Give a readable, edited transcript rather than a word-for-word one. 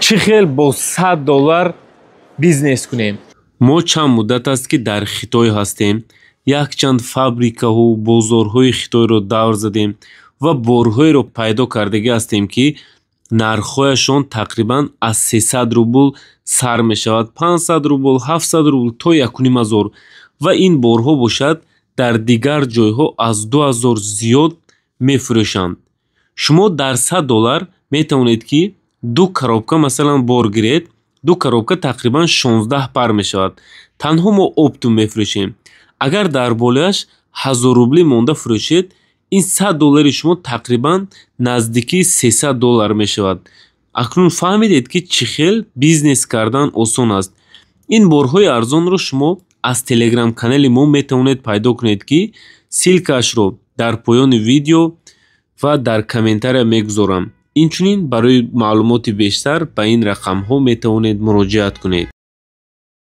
چی خیل با $100 بیزنس کنیم؟ ما چند مدت است که در خیتای هستیم. یک چند فابریکه و بازارهای خیتای رو دور زدیم و بارهای رو پیدا کرده هستیم که نرخ‌هایشان تقریبا از 300 روبل سر می شود، 500 روبل، 700 روبل تا 1,500 و این بارها باشد در دیگر جایها از 2000 زیاد می فروشند. شما در $100 می توانید که 2 коробка مثلا بار گیرید. 2 коробка تقریبا 16 پر می شود. تنها ما اپتون می فروشیم. اگر در بالایش 1000 روبلی مانده فروشید، این $100 شما تقریبا نزدیکی $300 می شود. اکنون فهمیدید که چی خیل بیزنس کردن آسان است. این بارهای ارزان رو شما از تلگرام کانال ما می توانید پیدا کنید که سیلکش رو در پایان ویدیو و در کامنتار میگذارم. اینچنین برای معلومات بیشتر به این رقم ها می توانید مراجعت کنید.